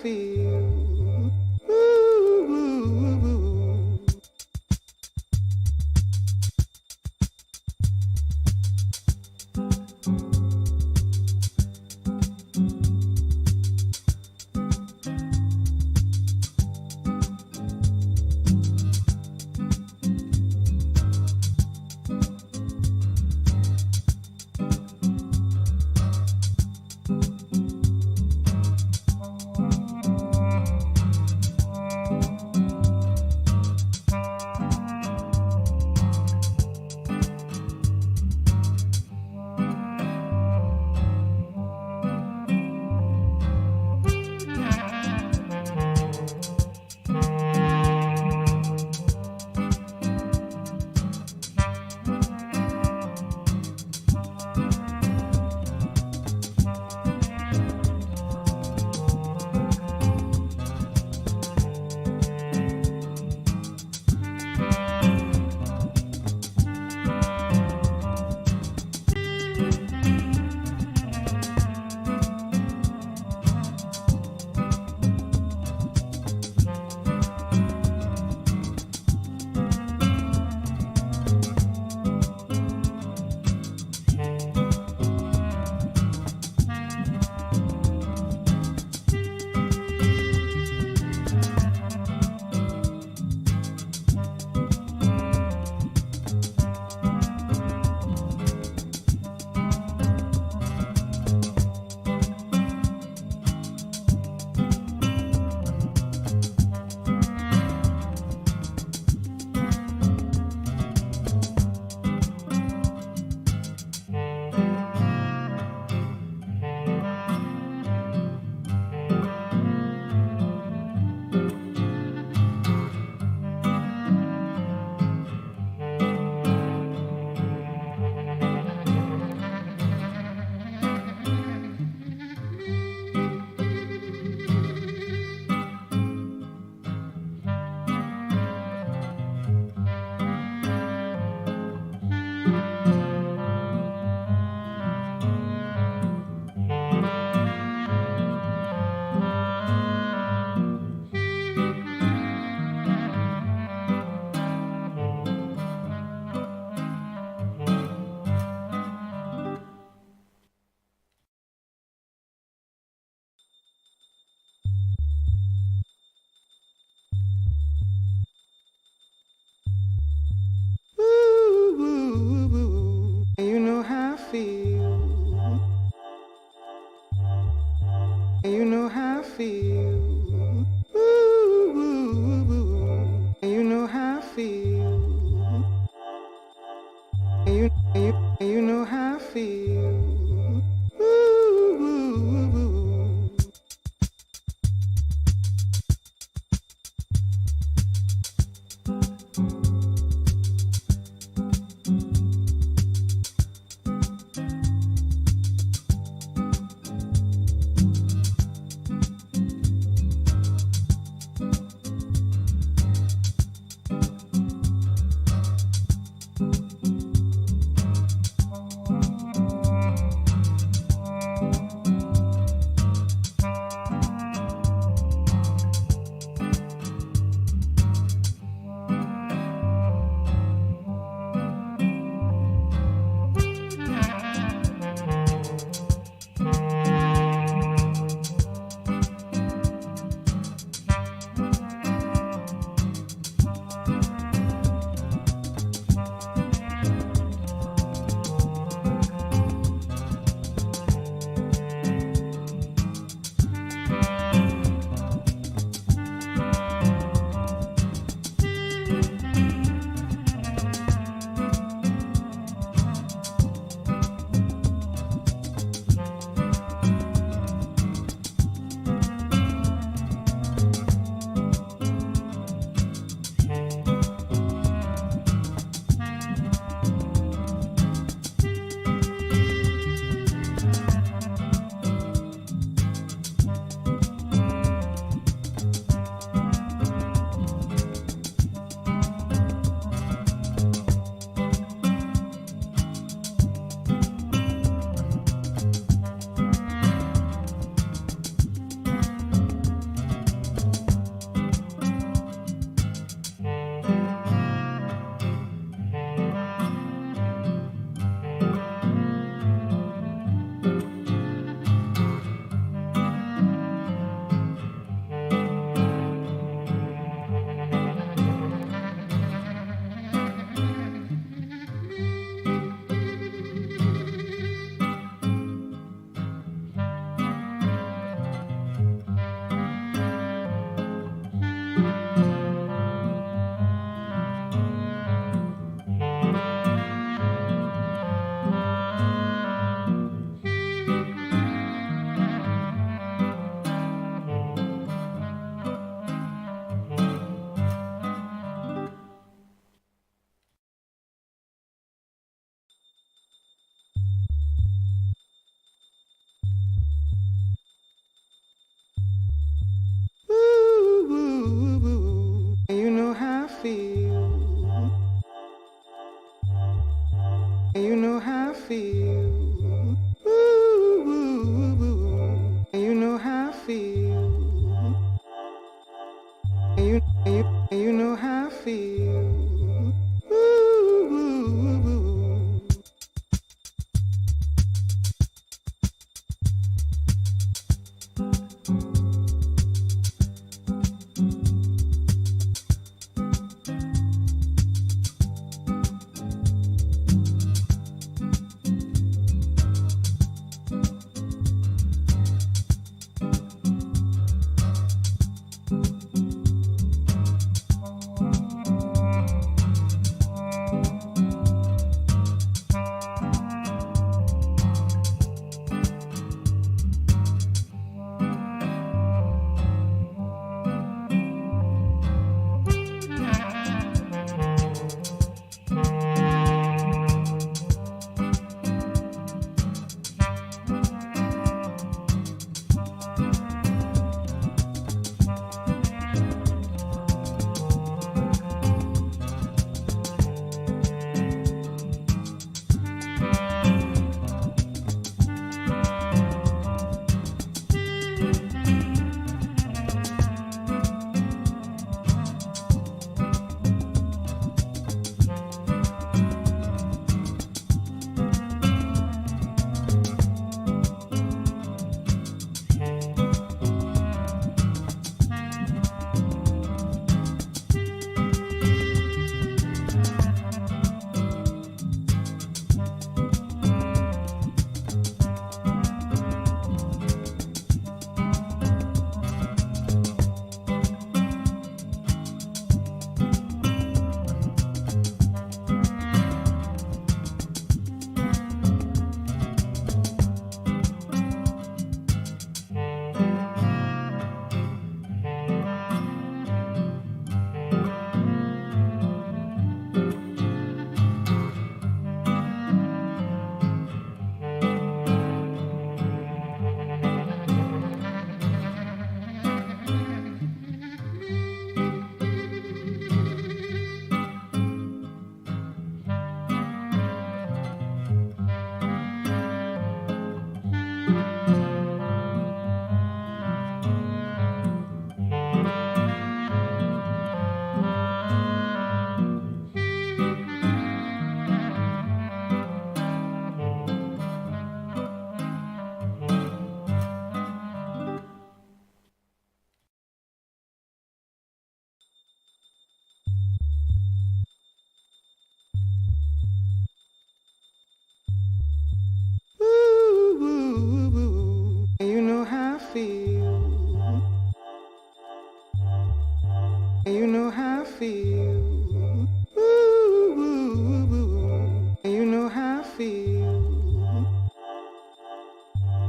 feel. Ooh. You know how I feel. You know how I feel. You know how I feel. You know how I feel.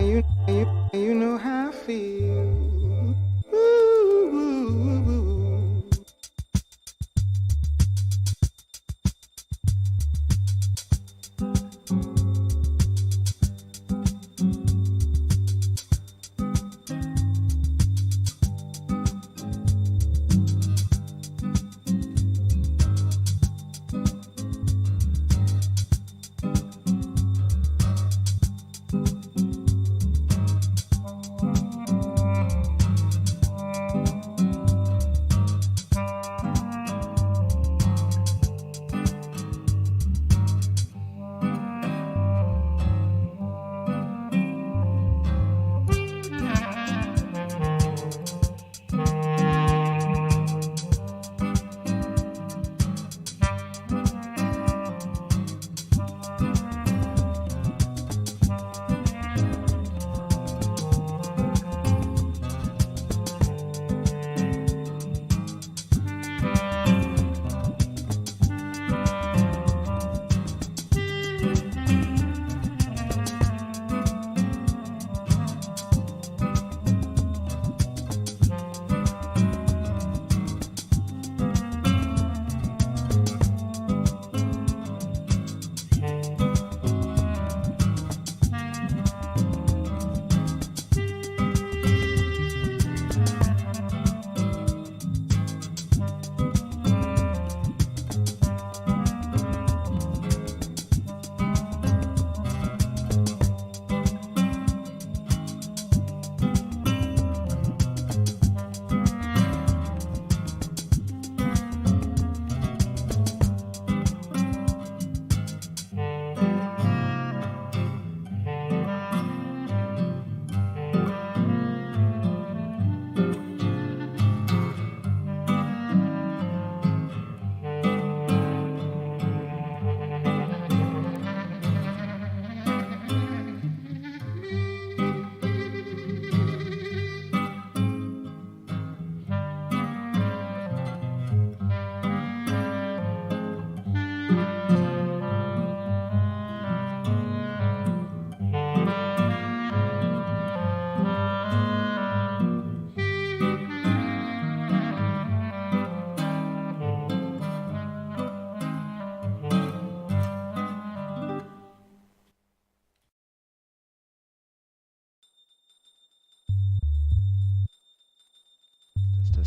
You know how I feel. Ooh.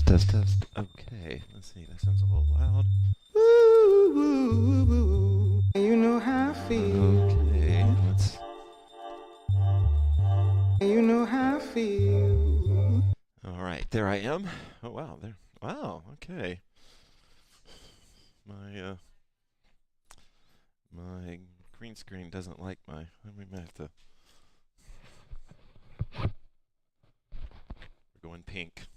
Test. Okay, let's see. That sounds a little loud. Ooh. You know how I feel. Okay, let's. You know how I feel. All right, there I am. Oh wow, there. Wow. Okay. My green screen doesn't like my. We might have to. We're going pink.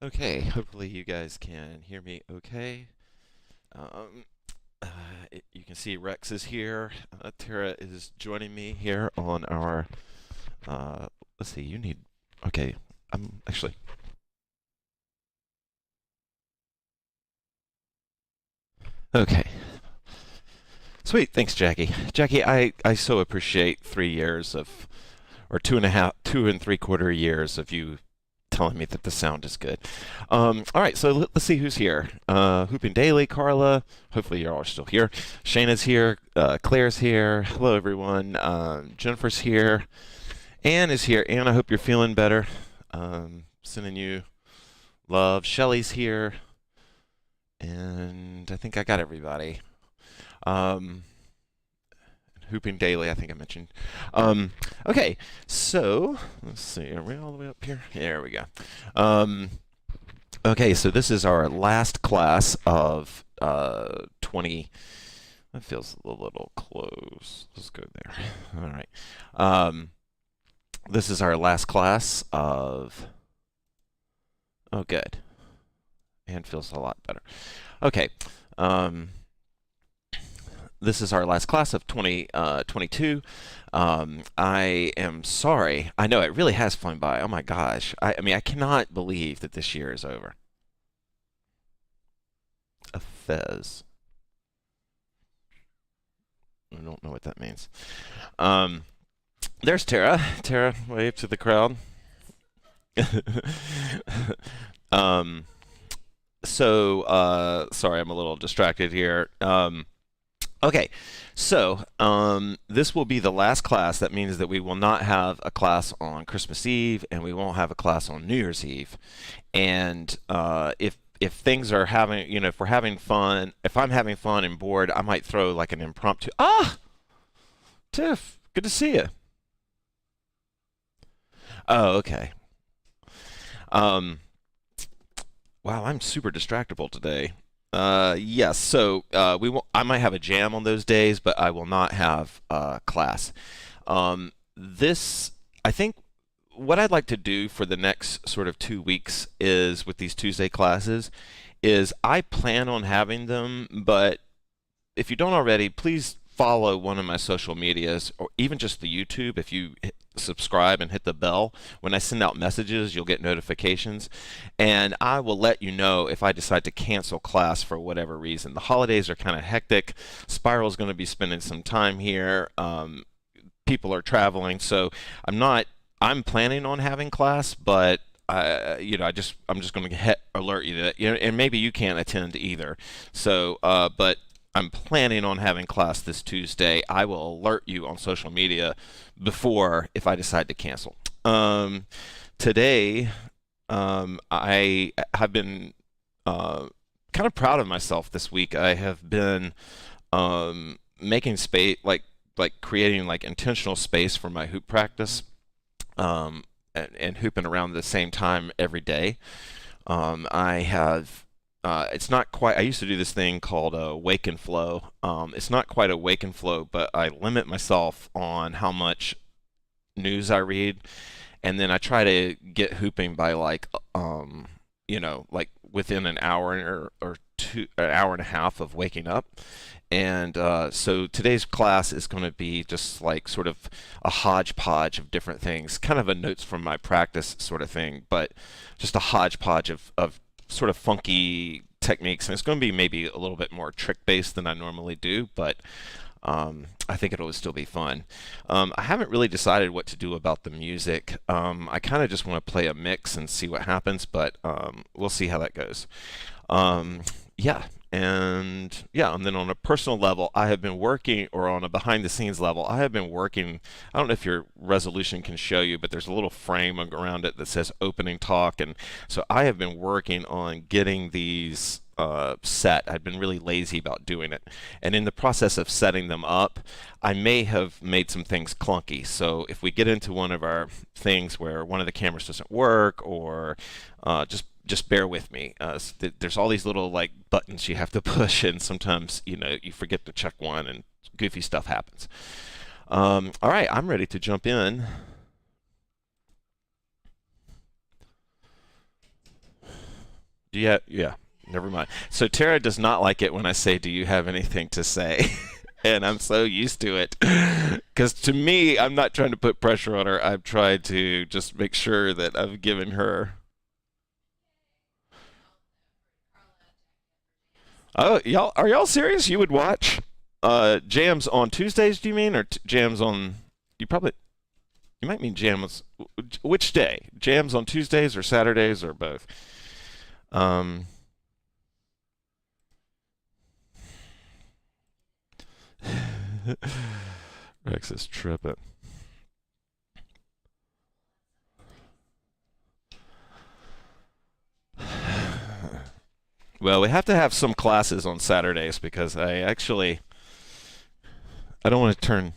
Okay. Hopefully you guys can hear me. Okay. Um, you can see Rex is here. Tara is joining me here on our. Let's see. You need. Okay. I'm actually. Okay. Sweet. Thanks, Jackie. Jackie, I so appreciate 3 years of, or 2.75, 2 3/4 years of you telling me that the sound is good. All right, so let's see who's here. Hooping Daily, Carla. Hopefully you're all still here. Shayna's here. Claire's here. Hello, everyone. Jennifer's here. Anne is here. Anne, I hope you're feeling better. Sending you love. Shelly's here. And I think I got everybody. Hooping Daily, I think I mentioned. Okay, so let's see. Are we all the way up here? There we go. Okay, so this is our last class of 20. That feels a little close. Let's go there. All right. This is our last class of. Oh, good. And feels a lot better. Okay. This is our last class of 2022. I am sorry. I know it really has flown by. Oh my gosh. I mean, I cannot believe that this year is over. A fez. I don't know what that means. There's Tara. Tara, wave to the crowd. um, sorry, I'm a little distracted here. Okay, this will be the last class. That means that we will not have a class on Christmas Eve, and we won't have a class on New Year's Eve. And if things are having, if we're having fun, if I'm having fun and bored, I might throw like an impromptu. Ah, Tiff, good to see you. Oh, okay. Um, wow, I'm super distractible today. Yes, so we will, I might have a jam on those days, but I will not have class. This, I think, what I'd like to do for the next sort of 2 weeks is with these Tuesday classes, is I plan on having them, but if you don't already, please follow one of my social medias or even just the YouTube. If you subscribe and hit the bell, when I send out messages, you'll get notifications. And I will let you know if I decide to cancel class for whatever reason. The holidays are kind of hectic. Spiral's going to be spending some time here. People are traveling, so I'm planning on having class, but I'm just going to alert you that, and maybe you can't attend either. So, but I'm planning on having class this Tuesday. I will alert you on social media before if I decide to cancel. Today, I have been kind of proud of myself this week. I have been making space, like creating like intentional space for my hoop practice, and hooping around the same time every day. I have it's not quite. I used to do this thing called wake and flow. It's not quite a wake and flow, but I limit myself on how much news I read, and then I try to get hooping by like within an hour or two, an hour and a half of waking up. And so today's class is going to be just like sort of a hodgepodge of different things, kind of a notes from my practice sort of thing, but just a hodgepodge of sort of funky techniques. And it's going to be maybe a little bit more trick based than I normally do, but I think it'll still be fun. I haven't really decided what to do about the music. I kind of just want to play a mix and see what happens, but we'll see how that goes. Yeah, and then on a personal level, I have been working, or on a behind the scenes level, I have been working. I don't know if your resolution can show you, but there's a little frame around it that says opening talk, and so I have been working on getting these set. I've been really lazy about doing it, and in the process of setting them up, I may have made some things clunky. So if we get into one of our things where one of the cameras doesn't work, or just bear with me. There's all these little like buttons you have to push, and sometimes you forget to check one, and goofy stuff happens. All right, I'm ready to jump in. Yeah. Never mind. So Tara does not like it when I say, "Do you have anything to say?" And I'm so used to it. Because to me, I'm not trying to put pressure on her. I've tried to just make sure that I've given her. Oh, y'all, are y'all serious? You would watch jams on Tuesdays, do you mean, or jams on? You probably you might mean jams. Which day? Jams on Tuesdays or Saturdays or both? Um, Rex is tripping. Well, we have to have some classes on Saturdays because I don't want to turn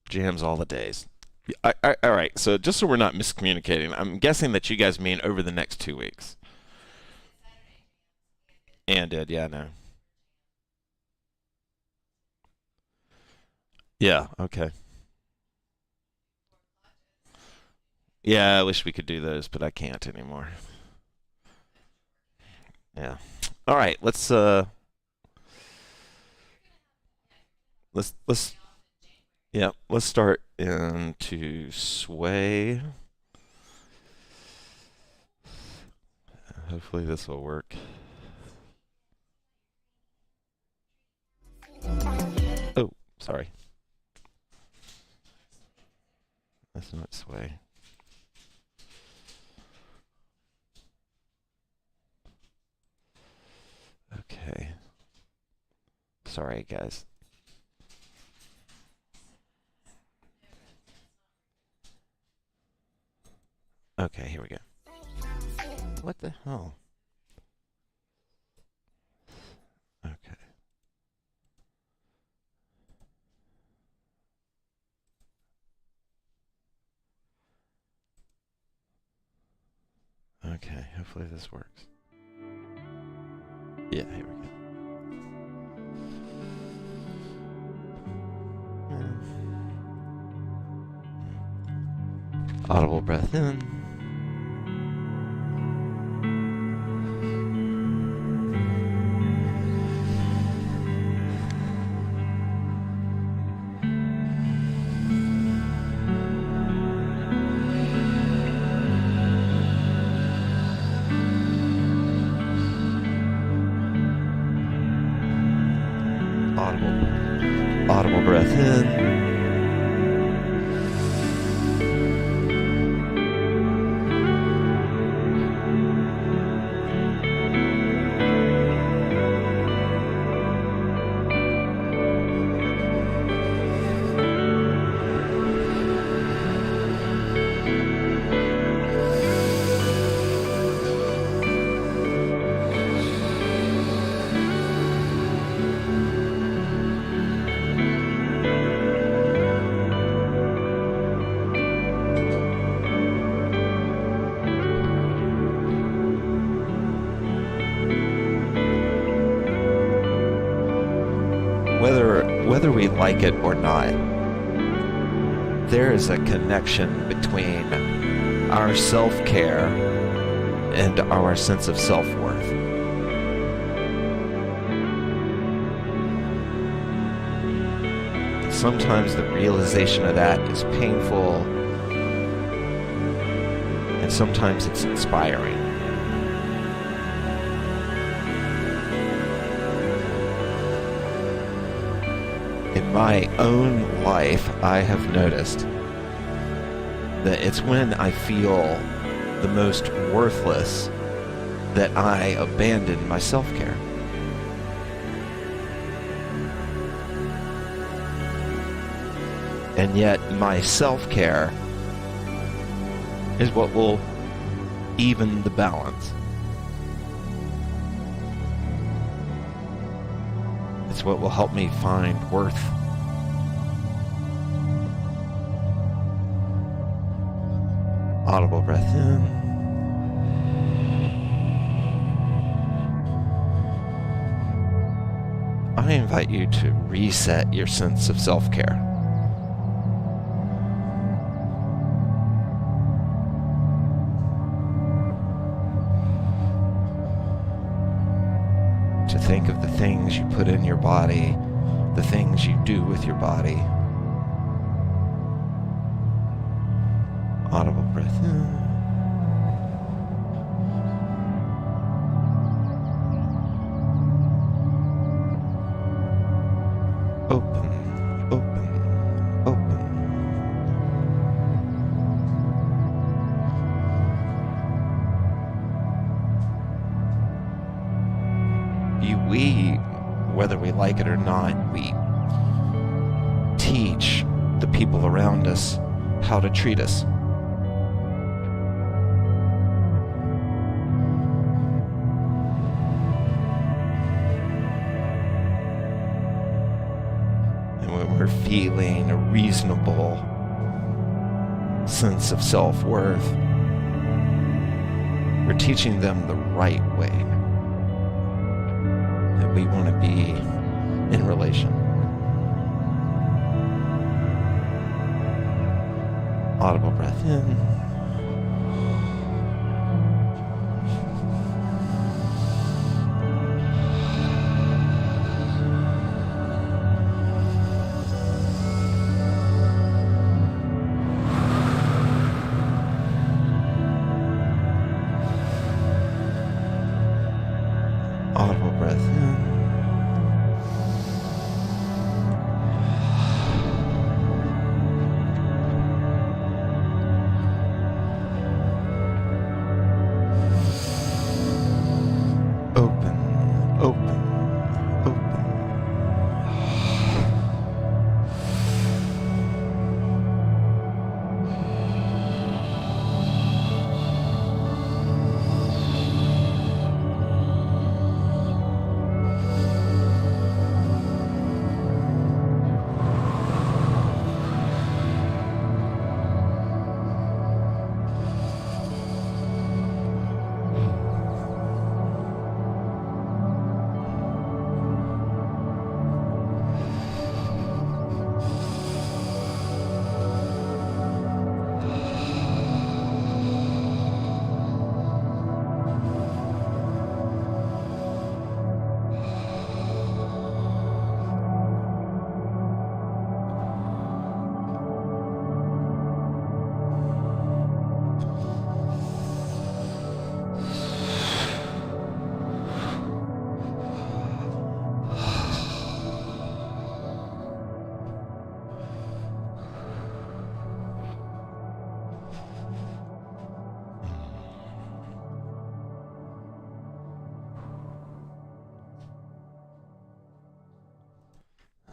jams all the days. All right, so just so we're not miscommunicating, I'm guessing that you guys mean over the next 2 weeks. And did, yeah, no. Yeah, okay. Yeah, I wish we could do those, but I can't anymore. Yeah. All right, let's yeah, let's start into sway. Hopefully this will work. Oh, sorry. That's not sway. Okay. Sorry, guys. Okay, here we go. What the hell? Okay. Okay, hopefully this works. Yeah, here we go. Audible breath in. Audible breath in. Whether we like it or not, there is a connection between our self-care and our sense of self-worth. Sometimes the realization of that is painful, and sometimes it's inspiring. In my own life, I have noticed that it's when I feel the most worthless that I abandon my self-care. And yet my self-care is what will even the balance. It's what will help me find worth. Audible breath in. I invite you to reset your sense of self-care. To think of the things you put in your body, the things you do with your body. Audible breath in. Open, open, open. We, whether we like it or not, we teach the people around us how to treat us. And when we're feeling a reasonable sense of self-worth, we're teaching them the right way. We want to be in relation. Audible breath in. Audible breath in.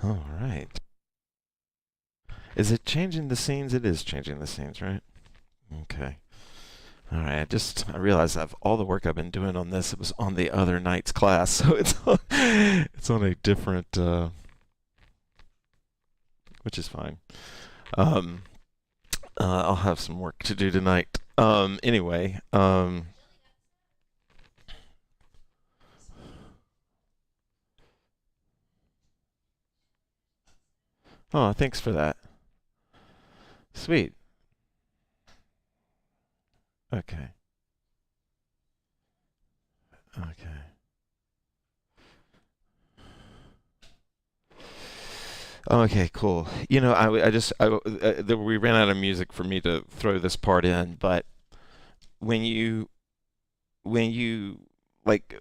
All right. Is it changing the scenes? It is changing the scenes, right? Okay. All right. I realized all the work I've been doing on this, it was on the other night's class, so it's on a different, which is fine. I'll have some work to do tonight. Anyway. Oh, thanks for that. Sweet. Okay. Okay. Okay, cool. We ran out of music for me to throw this part in, but when you, when you, like,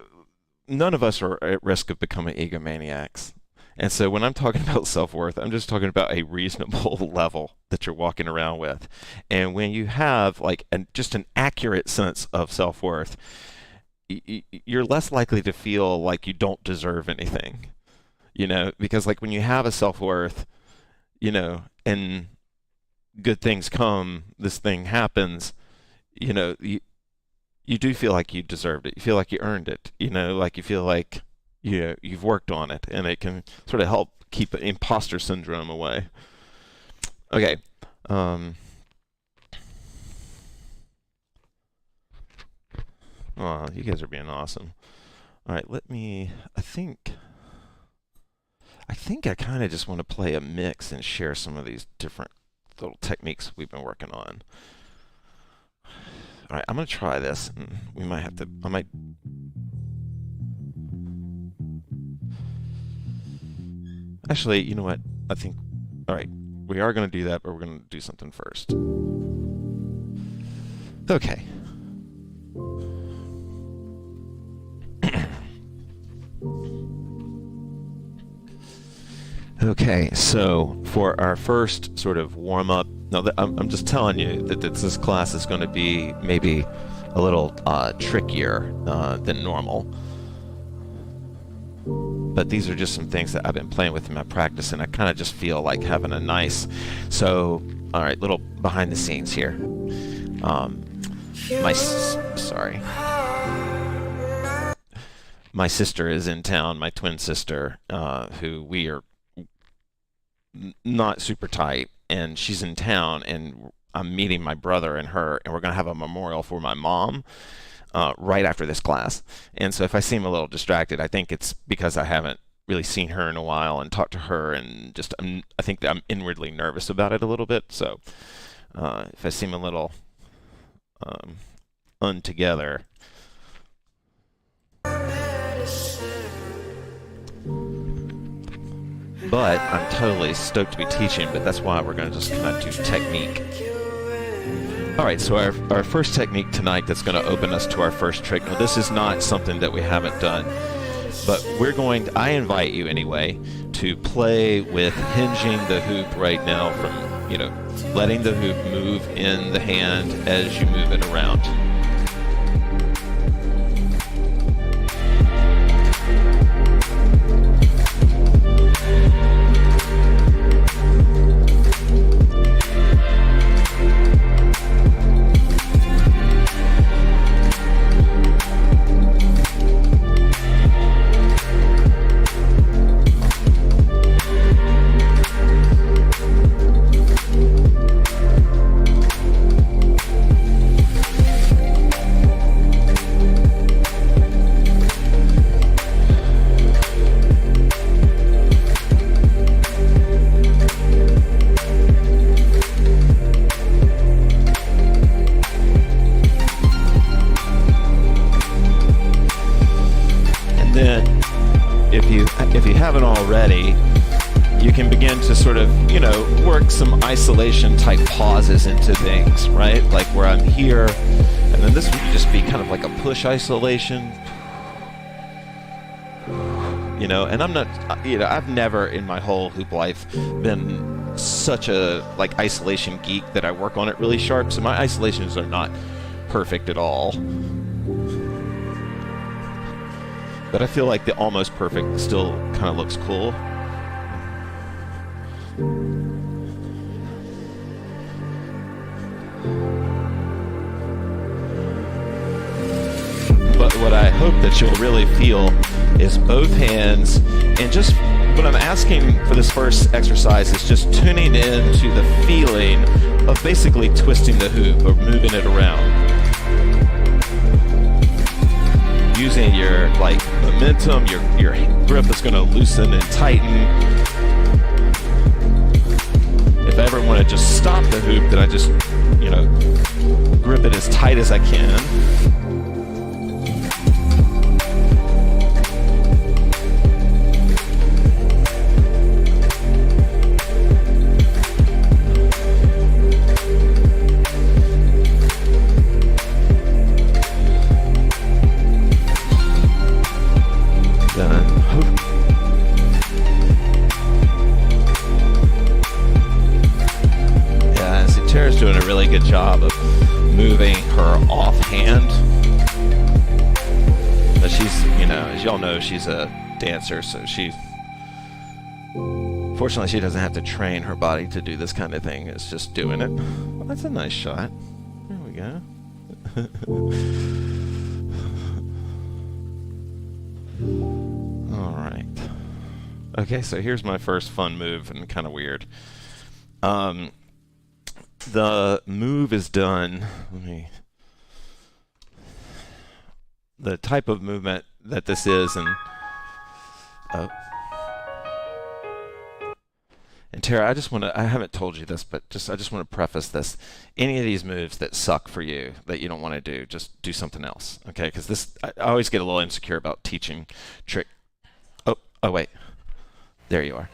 none of us are at risk of becoming egomaniacs. And so when I'm talking about self-worth, I'm just talking about a reasonable level that you're walking around with. And when you have like just an accurate sense of self-worth, you're less likely to feel like you don't deserve anything, because like when you have a self-worth, and good things come, this thing happens, you do feel like you deserved it. You feel like you earned it, like you feel like you've worked on it, and it can sort of help keep imposter syndrome away. Okay. Oh, you guys are being awesome. All right, I think I kind of just want to play a mix and share some of these different little techniques we've been working on. All right, I'm going to try this. I might. Actually, you know what? All right, we are going to do that, but we're going to do something first. Okay. Okay, so for our first sort of warm-up, I'm just telling you that this class is going to be maybe a little trickier than normal. But these are just some things that I've been playing with in my practice, and I kind of just feel like having a nice... So, all right, little behind the scenes here. Sorry. My sister is in town, my twin sister, who we are not super tight, and she's in town, and I'm meeting my brother and her, and we're going to have a memorial for my mom right after this class. And so if I seem a little distracted, I think it's because I haven't really seen her in a while and talked to her, and just I think that I'm inwardly nervous about it a little bit. So if I seem a little untogether, but I'm totally stoked to be teaching, but that's why we're going to just kind of do technique. All right, so our first technique tonight that's going to open us to our first trick. Now, this is not something that we haven't done, but I invite you anyway to play with hinging the hoop right now from, letting the hoop move in the hand as you move it around. If you haven't already, you can begin to sort of, work some isolation type pauses into things, right? Like where I'm here, and then this would just be kind of like a push isolation, and I'm not, I've never in my whole hoop life been such a isolation geek that I work on it really sharp, so my isolations are not perfect at all. But I feel like the almost perfect still kind of looks cool. But what I hope that you'll really feel is both hands, and just what I'm asking for this first exercise is just tuning in to the feeling of basically twisting the hoop or moving it around. Using your momentum, your grip is going to loosen and tighten. If I ever want to just stop the hoop, then I just, grip it as tight as I can. Tara's doing a really good job of moving her offhand. But she's, as y'all know, she's a dancer, so fortunately she doesn't have to train her body to do this kind of thing. It's just doing it. Well, that's a nice shot. There we go. All right. Okay, so here's my first fun move, and kind of weird. The move is done. The type of movement that this is, and Tara, I haven't told you this, but I just want to preface this. Any of these moves that suck for you, that you don't want to do, just do something else, okay? Because I always get a little insecure about teaching trick. Oh, wait. There you are.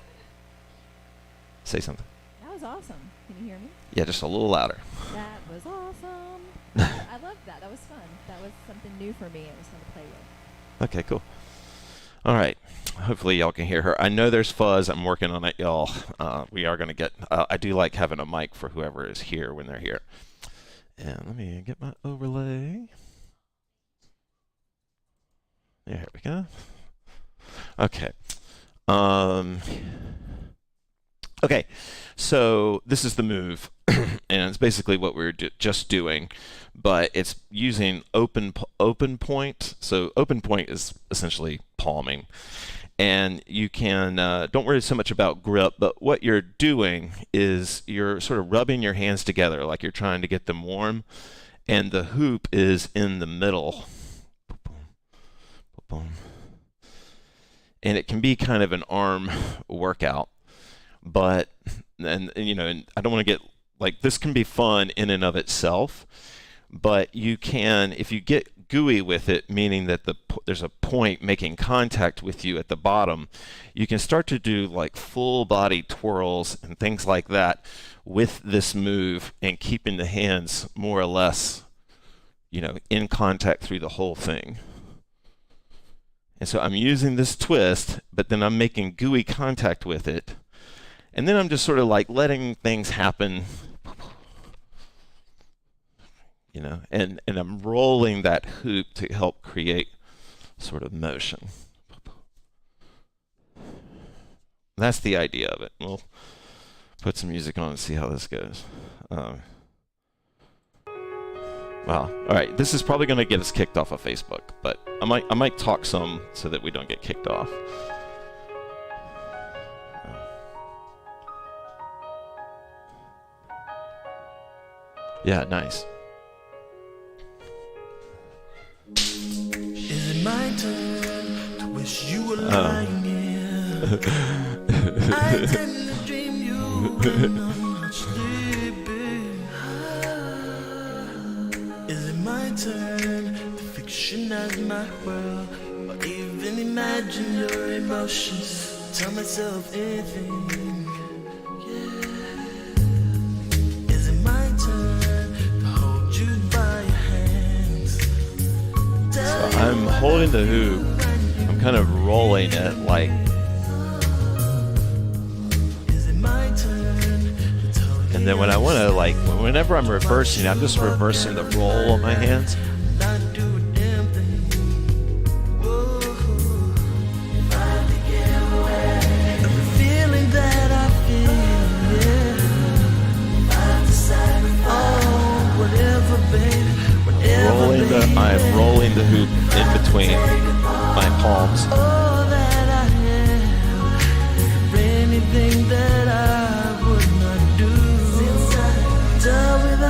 Say something. That was awesome. Can you hear me? Yeah, just a little louder. That was awesome. I loved that. That was fun. That was something new for me. It was fun to play with. Okay, cool. All right. Hopefully y'all can hear her. I know there's fuzz. I'm working on it, y'all. We are going to get... I do like having a mic for whoever is here when they're here. And let me get my overlay. There we go. Okay. Okay, so this is the move, and it's basically what we were just doing, but it's using open point. So open point is essentially palming, and you can don't worry so much about grip, but what you're doing is you're sort of rubbing your hands together like you're trying to get them warm, and the hoop is in the middle. And it can be kind of an arm workout. But and I don't want to get this can be fun in and of itself, but you can, if you get gooey with it, meaning that there's a point making contact with you at the bottom, you can start to do full body twirls and things like that with this move, and keeping the hands more or less in contact through the whole thing. And so I'm using this twist, but then I'm making gooey contact with it. And then I'm just sort of letting things happen, and I'm rolling that hoop to help create sort of motion. That's the idea of it. We'll put some music on and see how this goes. Wow. All right, this is probably going to get us kicked off of Facebook, but I might talk some so that we don't get kicked off. Yeah, nice. Is it my turn to wish you were lying here? I tend to dream you when I'm not sleeping. Is it my turn to fictionize my world, or even imagine your emotions? Tell myself anything. I'm holding the hoop. I'm kind of rolling it and then when I want to whenever I'm reversing, I'm just reversing the roll on my hands. Every feeling that I feel I'm rolling the hoop in between my palms. All that I have, anything that I would not do.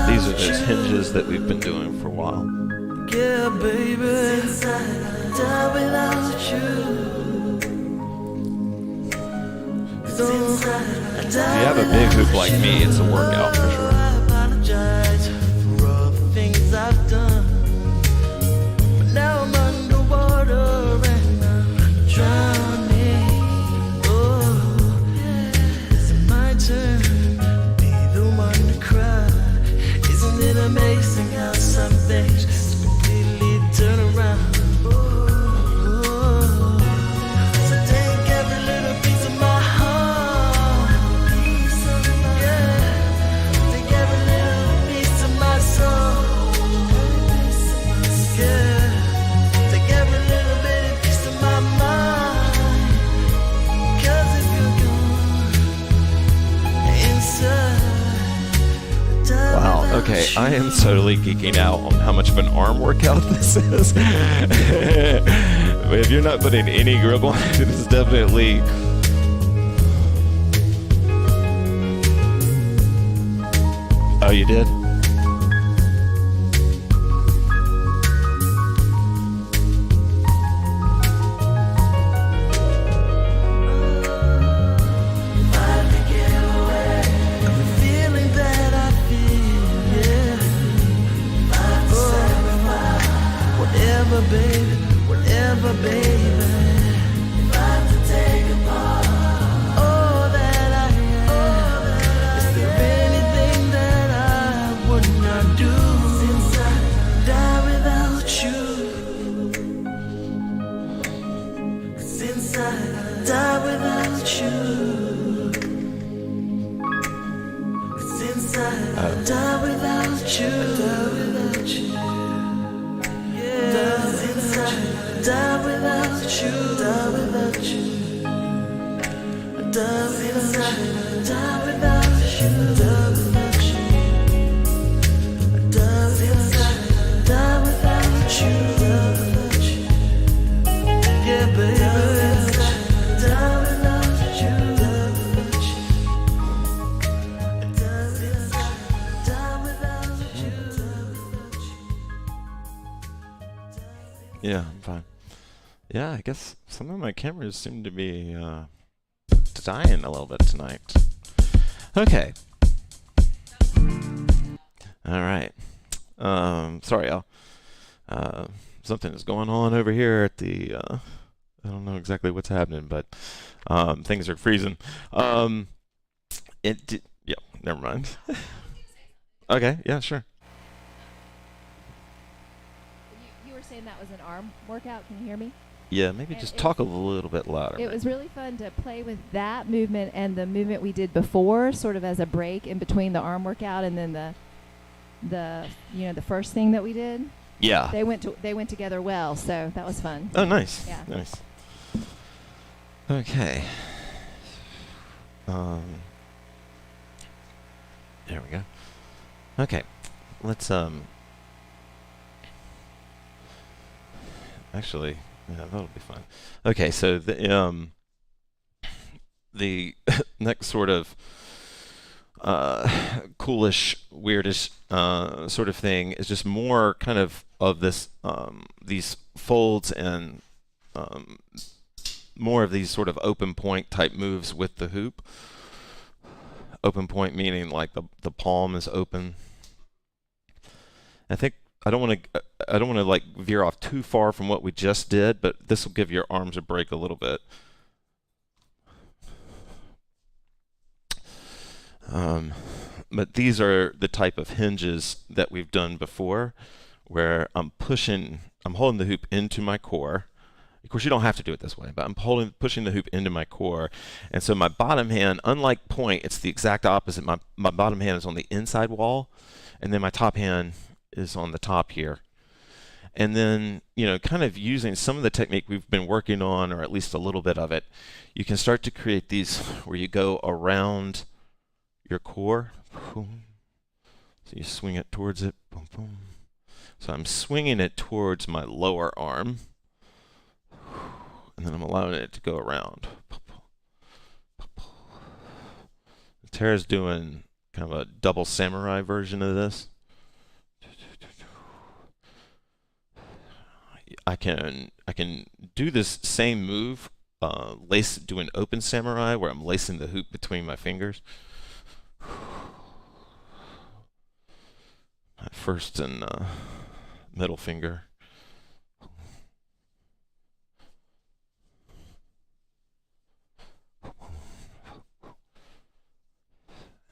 These are those hinges that we've been doing for a while. Yeah, baby, die without you. If you have a big hoop like me, it's a workout for sure. I apologize for all the things I've done, but now I'm underwater and I'm drowning. Oh, is it my turn to be the one to cry? Isn't it amazing how some things just completely turn around? So take every little piece of my heart, yeah. Take every little piece of my soul, yeah. Take every little bitty piece of my mind. 'Cause if you're gone inside. Wow, okay, I am totally geeking out on how much of an arm workout this is. If you're not putting any grip on it, this is definitely... Oh, you did? Feeling that I feel, yeah. Oh, whatever, baby, whatever, baby. All that I am. Is there anything that I would not do? Die without you. Die without you. Die without you. Die without you. Yeah. Die without you. Die without you. Die without you. Die without you. Die without you. Die without you. Die without you. Yeah, baby. Die without you. Die without you. Yeah, I'm fine. Yeah, I guess some of my cameras seem to be dying a little bit tonight. Okay. All right. Sorry, y'all. Something is going on over here at the... I don't know exactly what's happening, but things are freezing. Yeah, never mind. Okay, yeah, sure. You were saying that was an arm workout. Can you hear me? Yeah, maybe And just it- talk a little bit louder. It was really fun to play with that movement and the movement we did before, sort of as a break in between the arm workout and then the first thing that we did. Yeah. They went together well, so that was fun. Oh, nice. Yeah. Nice. Okay. There we go. Okay. Let's actually, yeah, that'll be fun. Okay, so the next sort of coolish, weirdish sort of thing is just more kind of this these folds and more of these sort of open point type moves with the hoop. Open point meaning like the palm is open. I think I don't want to like veer off too far from what we just did, but this will give your arms a break a little bit. But these are the type of hinges that we've done before, where I'm holding the hoop into my core. Of course, you don't have to do it this way, but I'm pushing the hoop into my core. And so my bottom hand, unlike point, it's the exact opposite. My bottom hand is on the inside wall, and then my top hand is on the top here. And then, kind of using some of the technique we've been working on, or at least a little bit of it, you can start to create these where you go around your core. So you swing it towards it. Boom, boom. So I'm swinging it towards my lower arm, and then I'm allowing it to go around. Tara's doing kind of a double samurai version of this. I can do this same move, do an open samurai where I'm lacing the hoop between my fingers. My first and middle finger.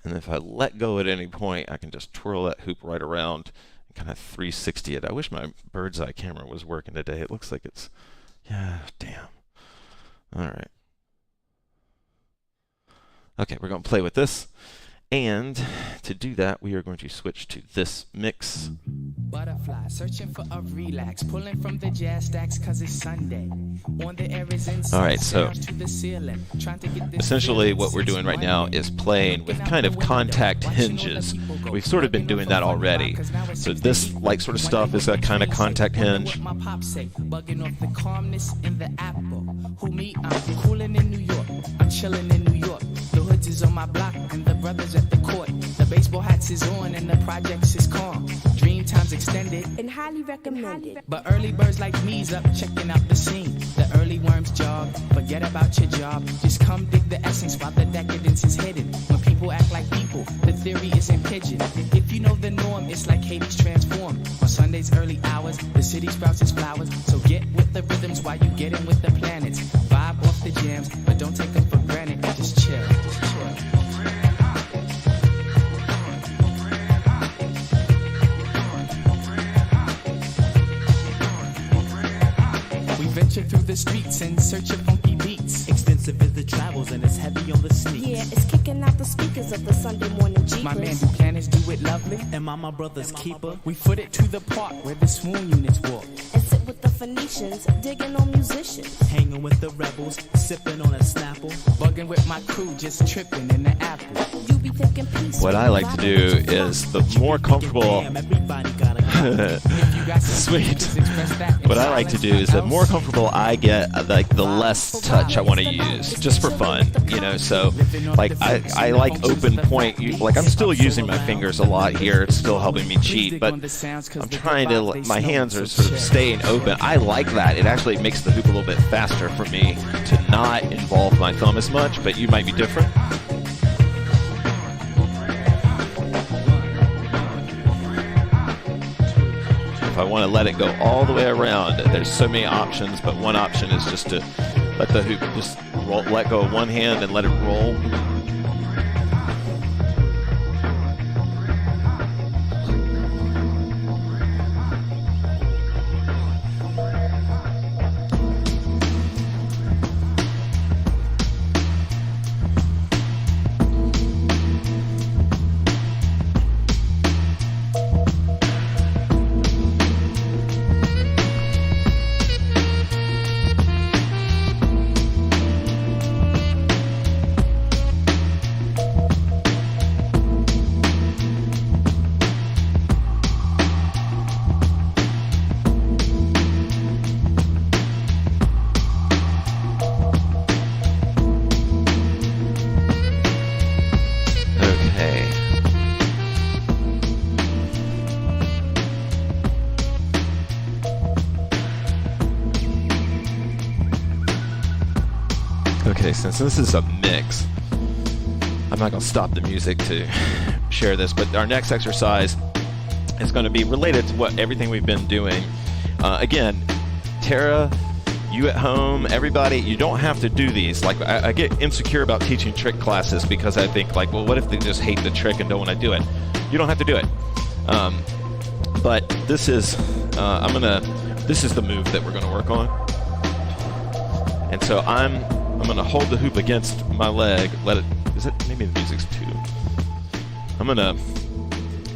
And if I let go at any point, I can just twirl that hoop right around and kind of 360 it. I wish my bird's eye camera was working today. It looks like it's, yeah, damn. All right. Okay, we're going to play with this. And to do that, we are going to switch to this mix. Butterfly, searching for a relax, pulling from the jazz stacks cause it's Sunday. On the air is all right, so essentially what we're doing right now is playing with kind of contact hinges. We've sort of been doing that already. So this like sort of stuff is a kind of contact hinge. Bugging off the calmness in the apple. Who me? I'm cooling in New York. I'm chilling in New York. The hoods is on my block and the brothers at the court. The baseball hats is on and the projects is calm. Dream times extended and highly recommended. But early birds like me's up checking out the scene. The early worms jog, forget about your job. Just come dig the essence while the decadence is hidden. When people act like people, the theory isn't pigeon. If you know the norm, it's like Hades transformed. On Sunday's early hours, the city sprouts its flowers. So get with the rhythms while you get in with the planets. Vibe off the jams, but don't take them for granted. Just chill. Venture through the streets in search of funky beats. Extensive is the travels and it's heavy on the sneaks. Yeah, it's kicking out the speakers of the Sunday morning Jeepers. My man Buchanan's do it lovely. And my brother's keeper. We foot it to the park where the swoon units walk. And sit with the Phoenicians, digging on musicians. Hanging with the rebels, sipping on a Snapple. Bugging with my crew, just tripping in the apple. You be thinking peace. What I like to do is the more comfortable. Sweet. What I like to do is the more comfortable I get, like the less touch I want to use, just for fun, you know. So, like I like open point. Like I'm still using my fingers a lot here. It's still helping me cheat, but I'm trying to. My hands are sort of staying open. I like that. It actually makes the hoop a little bit faster for me to not involve my thumb as much. But you might be different. If I want to let it go all the way around, there's so many options, but one option is just to let the hoop just roll, let go of one hand and let it roll. Okay, since this is a mix, I'm not going to stop the music to share this, but our next exercise is going to be related to everything we've been doing. Again, Tara, you at home, everybody, you don't have to do these. Like, I get insecure about teaching trick classes because I think, like, well, what if they just hate the trick and don't want to do it? You don't have to do it. But this is, this is the move that we're going to work on. And so I'm going to hold the hoop against my leg. Maybe the music's too. I'm going to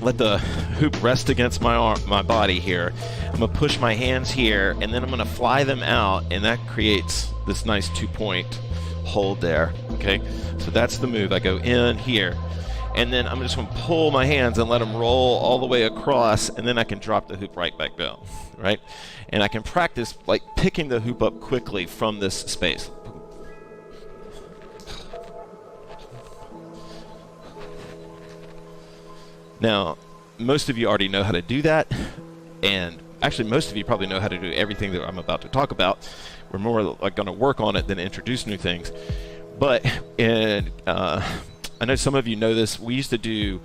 let the hoop rest against my body here. I'm going to push my hands here, and then I'm going to fly them out, and that creates this nice 2-point hold there. Okay, so that's the move. I go in here, and then I'm just going to pull my hands and let them roll all the way across, and then I can drop the hoop right back down, right? And I can practice like picking the hoop up quickly from this space. Now, most of you already know how to do that, and actually most of you probably know how to do everything that I'm about to talk about. We're more like going to work on it than introduce new things. But I know some of you know this. We used to do,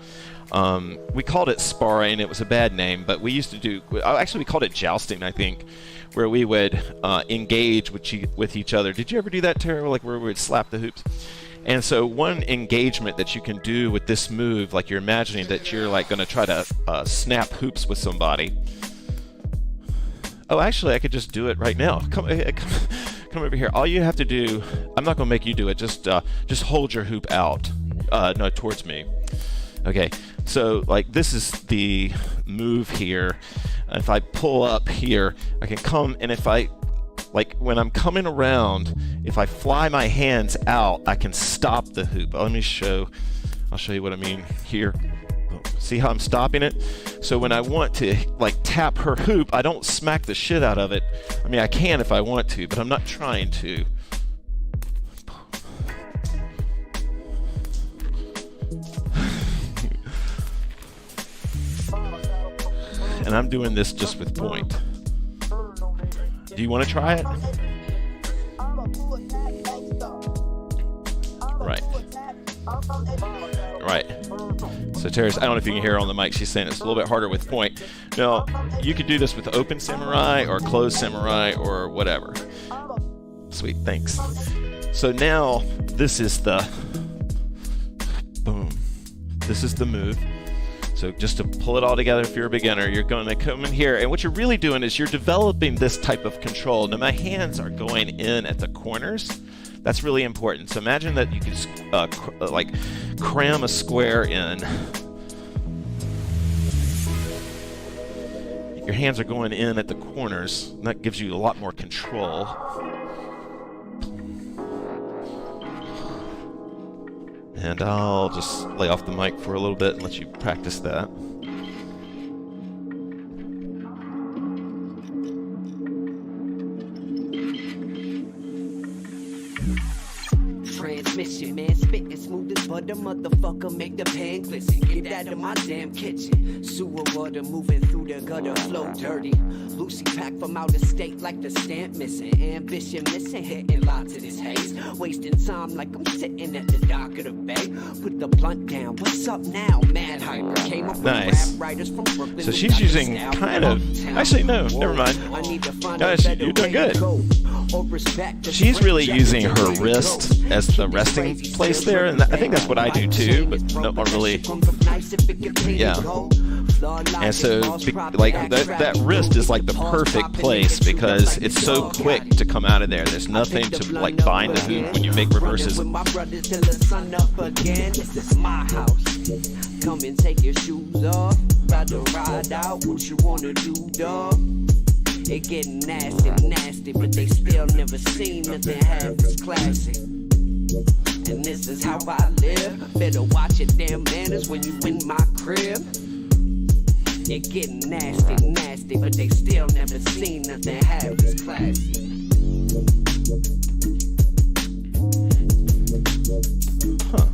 we called it sparring. It was a bad name, but we used to do, actually we called it jousting, I think, where we would engage with each other. Did you ever do that, Tara, like where we would slap the hoops? And so one engagement that you can do with this move, like you're imagining that you're like going to try to snap hoops with somebody. Oh, actually, I could just do it right now. Come over here. All you have to do, I'm not going to make you do it. Just hold your hoop out, no, towards me. Okay, so like this is the move here. If I pull up here, I can come, and if I, like when I'm coming around, if I fly my hands out, I can stop the hoop. Let me I'll show you what I mean here. See how I'm stopping it? So when I want to like tap her hoop, I don't smack the shit out of it. I mean, I can if I want to, but I'm not trying to. And I'm doing this just with point. Do you want to try it? Right. Right. So Terrace, I don't know if you can hear her on the mic, she's saying it's a little bit harder with point. Now, you could do this with open samurai or closed samurai or whatever. Sweet, thanks. So now, this is the, boom. This is the move. So just to pull it all together, if you're a beginner, you're going to come in here, and what you're really doing is you're developing this type of control. Now my hands are going in at the corners. That's really important. So imagine that you could like cram a square in. Your hands are going in at the corners, and that gives you a lot more control. And I'll just lay off the mic for a little bit and let you practice that. Transmission, man, spitting smooth as butter, motherfucker, make the pan glisten. Get that in my damn kitchen. Sewer water moving through the gutter, flow dirty. Lucy packed from out of state like the stamp missing. Ambition missing, hitting lots of this haze. Wasting time like I'm sitting at the dock of the bay. Put the blunt down, what's up now? Mad hyper came up with rap writers from Brooklyn. So she's using kind of, actually no, never mind. Guys, you're doing good. She's really using her wrist as the resting place there, and I think that's what I do too, but not really. Yeah. And so, like that wrist is like the perfect place because it's so quick to come out of there. There's nothing to like bind the hoop when you make reverses. Come and take your shoes off. About to ride out. What you wanna do, dog? It getting nasty, but they still never seen nothing half as classic. And this is how I live. Better watch your damn manners when you in my crib. It getting nasty, but they still never seen nothing half as classic. Huh.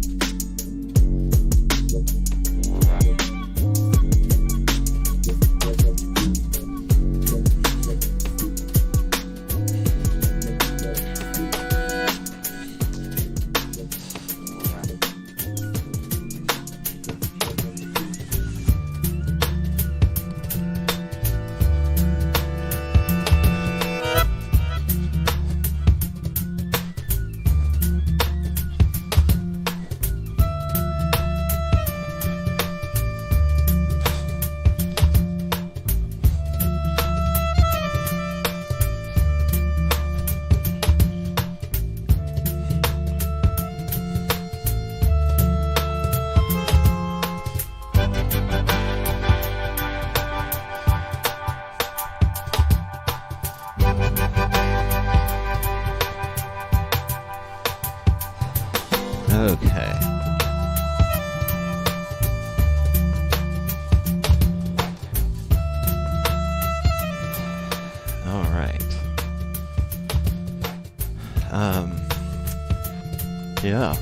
Yeah.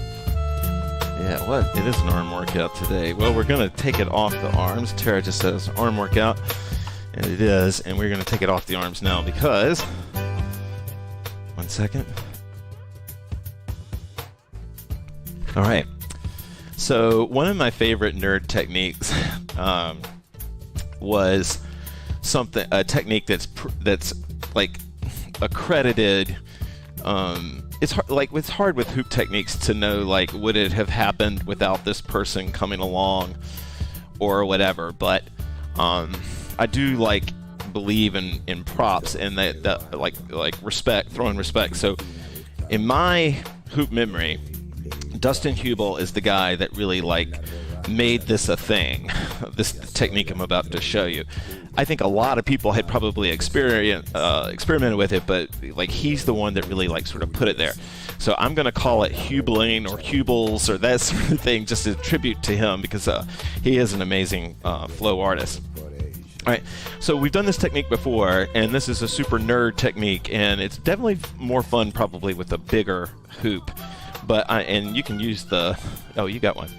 Yeah, what? It is an arm workout today. Well, we're going to take it off the arms. Tara just says arm workout, and it is, and we're going to take it off the arms now because... One second. All right. So one of my favorite nerd techniques was a technique that's like accredited. It's hard with hoop techniques to know, like, would it have happened without this person coming along or whatever. But I do believe in props and that like respect, throwing respect. So in my hoop memory, Dustin Hubel is the guy that really made this a thing. This technique I'm about to show you. I think a lot of people had probably experimented with it, but he's the one that really sort of put it there. So I'm going to call it Hubeling or Hubels or that sort of thing, just a tribute to him because he is an amazing flow artist. All right, so we've done this technique before, and this is a super nerd technique, and it's definitely more fun probably with a bigger hoop. And you can use oh, you got one.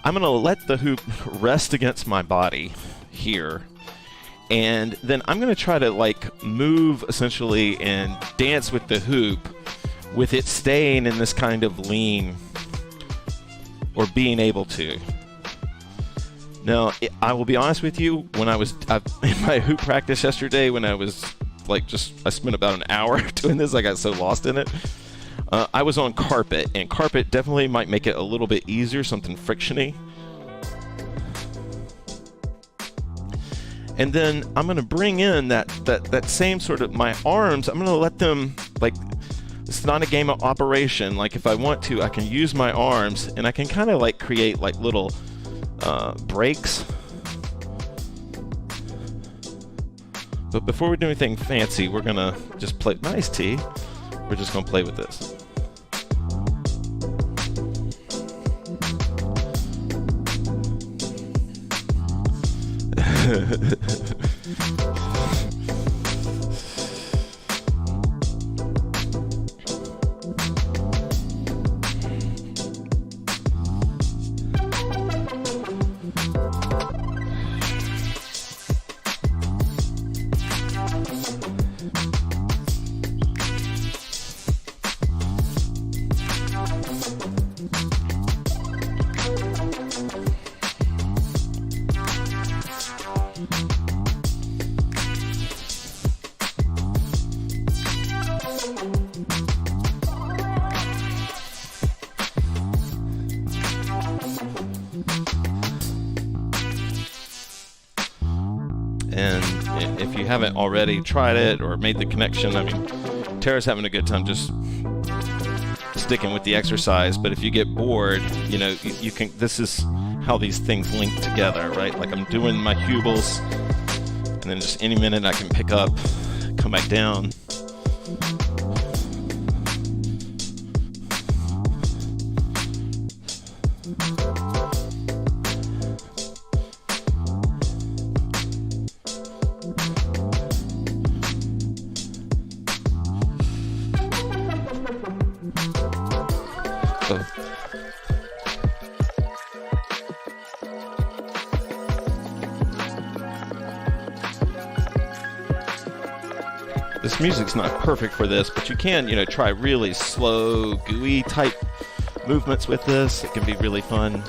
I'm going to let the hoop rest against my body here. And then I'm going to try to move essentially and dance with the hoop with it staying in this kind of lean or being able to. Now, I will be honest with you, when I was in my hoop practice yesterday, when I was I spent about an hour doing this, I got so lost in it. I was on carpet, and carpet definitely might make it a little bit easier, something frictiony. And then I'm going to bring in that same sort of, my arms, I'm going to let them, it's not a game of operation. If I want to, I can use my arms, and I can kind of create little breaks. But before we do anything fancy, we're going to just play, nice tee. We're just going to play with this. And if you haven't already tried it or made the connection, I mean, Tara's having a good time just sticking with the exercise. But if you get bored, you can. This is how these things link together, right? I'm doing my Hubels, and then just any minute I can pick up, come back down. This music's not perfect for this, but you can, try really slow, gooey type movements with this. It can be really fun.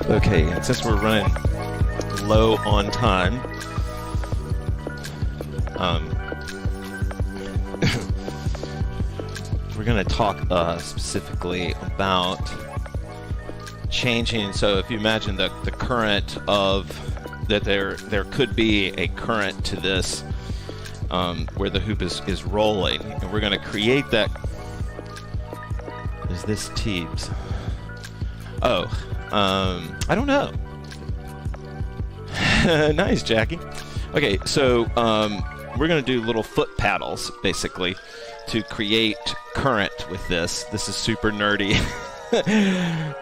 Okay, and since we're running low on time, we're going to talk specifically about changing. So if you imagine the current of that there could be a current to this where the hoop is rolling, and we're going to create that. Is this Teebs? Oh, I don't know. Nice, Jackie. Okay, so we're going to do little foot paddles, basically, to create current with this. This is super nerdy.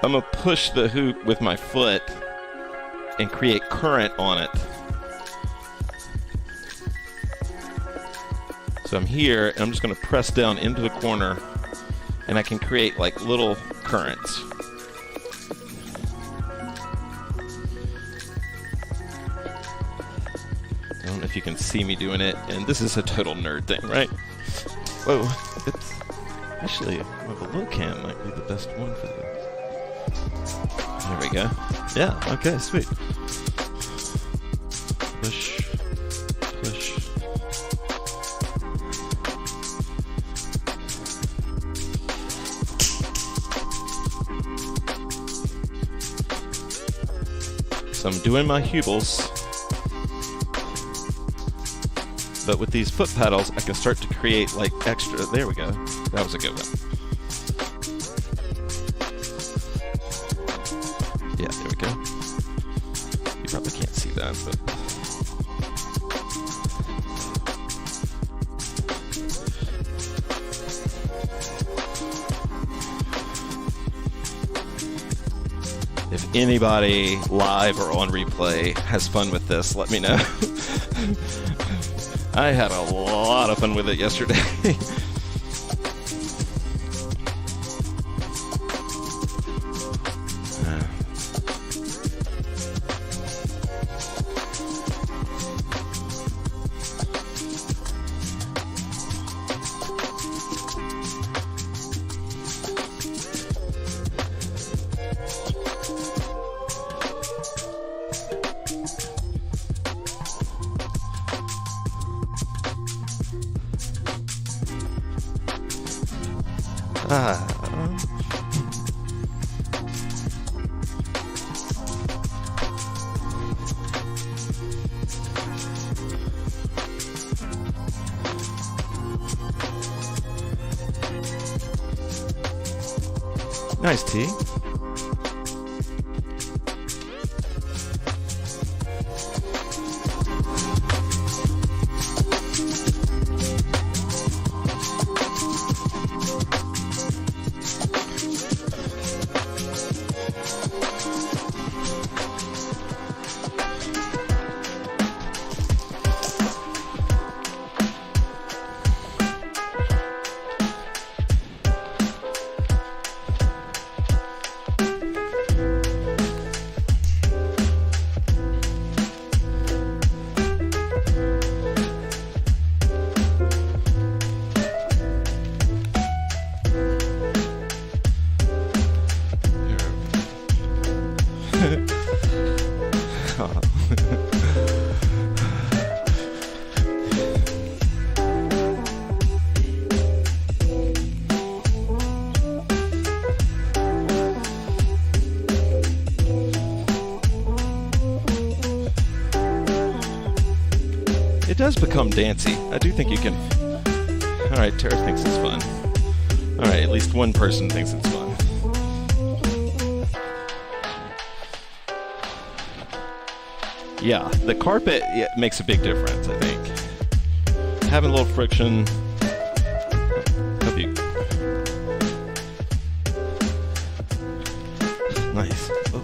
I'm going to push the hoop with my foot and create current on it. So I'm here, and I'm just going to press down into the corner, and I can create like little currents. I don't know if you can see me doing it, and this is a total nerd thing, right? Whoa, it's actually, the low cam might be the best one for this. There we go. Yeah, okay, sweet. Push, push. So I'm doing my Hubels. But with these foot paddles, I can start to create like extra. There we go. That was a good one. Yeah, there we go. You probably can't see that, but. If anybody live or on replay has fun with this, let me know. I had a lot of fun with it yesterday. Nice, T. It does become dancey. I do think you can. Alright, Tara thinks it's fun. Alright, at least one person thinks it's fun. Yeah, the carpet makes a big difference, I think. Having a little friction. Hope you. Nice. Oh.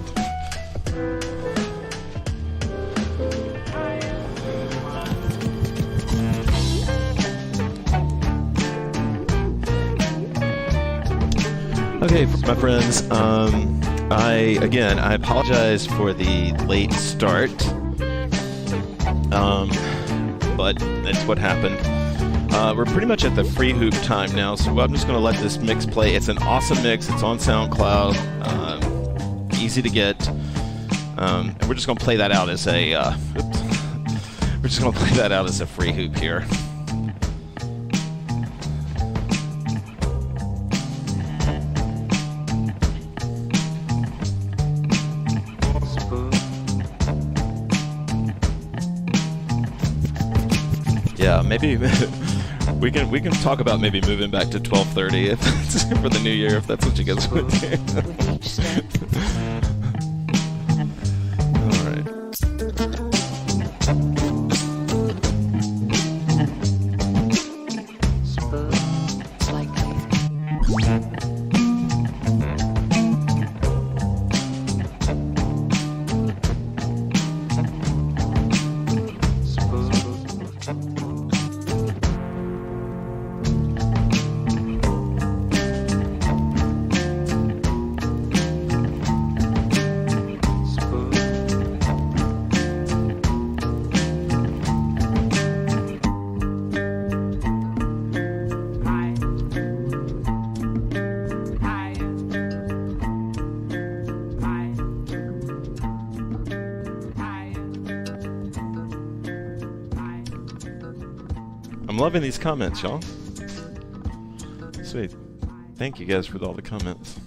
Okay, my friends, I apologize for the late start, but that's what happened. We're pretty much at the free hoop time now, so I'm just going to let this mix play. It's an awesome mix. It's on SoundCloud, easy to get, and we're just going to play that out as a. We're just going to play that out as a free hoop here. Yeah, maybe we can talk about maybe moving back to 12:30 if that's for the new year, if that's what you guys want to do. All right. I'm loving these comments, y'all. Sweet. Thank you guys for all the comments.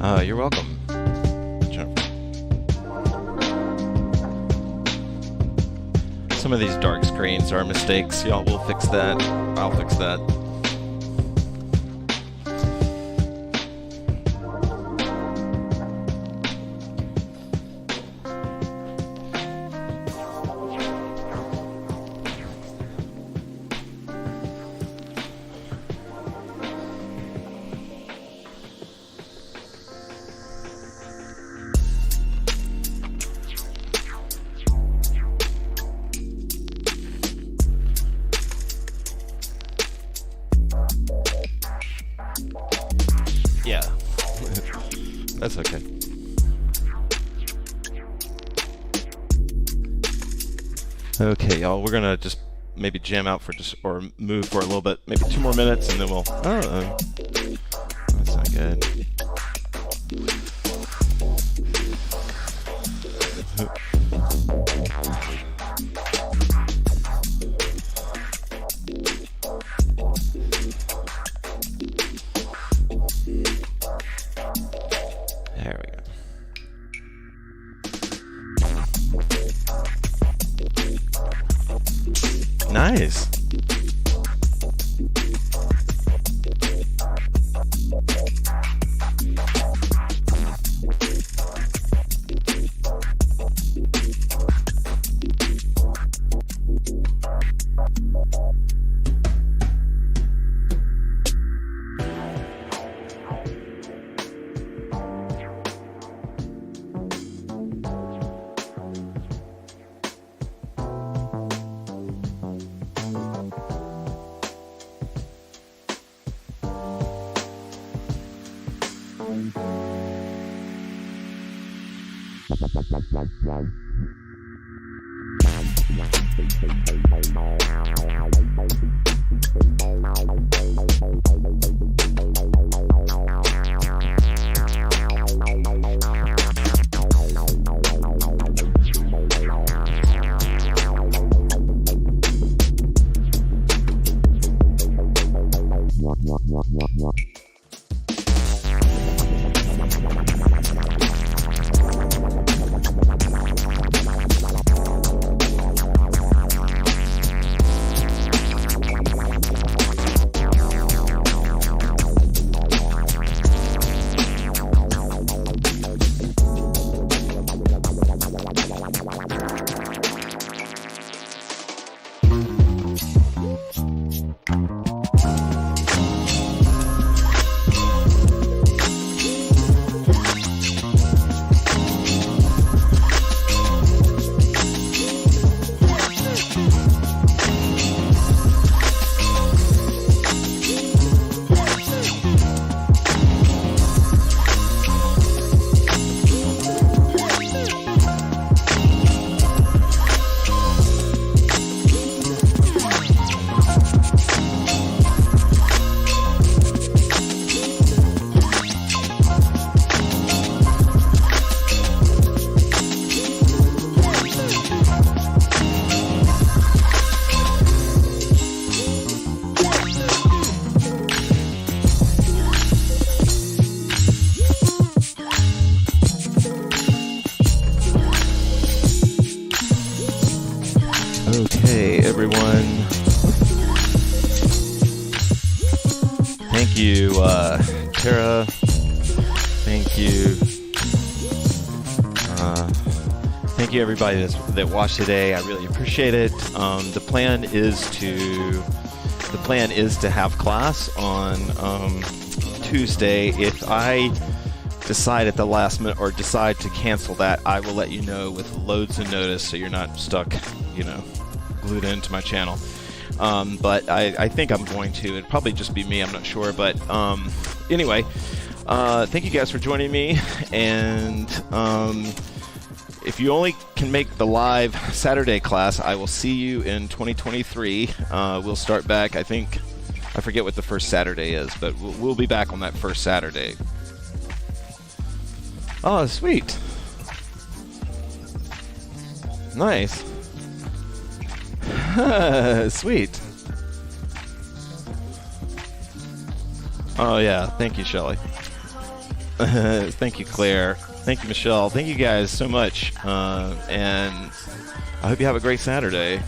You're welcome, Jennifer. Some of these dark screens are mistakes. Y'all will fix that. I'll fix that. Yeah, that's okay. Okay, y'all, we're gonna just maybe jam out for just, or move for a little bit, maybe 2 more minutes, and then we'll, that's not good. There we go. Nice. Okay, everyone. Thank you, Tara. Thank you. Thank you, everybody that watched today. I really appreciate it. The plan is to have class on Tuesday. If I decide at the last minute or decide to cancel that, I will let you know with loads of notice, so you're not stuck, glued into my channel. But I think I'm going to. It'd probably just be me. I'm not sure. But anyway, thank you guys for joining me. And if you only can make the live Saturday class, I will see you in 2023. We'll start back, I forget what the first Saturday is, but we'll be back on that first Saturday. Oh, sweet. Nice. Sweet. Oh, yeah. Thank you, Shelly. Thank you, Claire. Thank you, Michelle. Thank you guys so much. And I hope you have a great Saturday.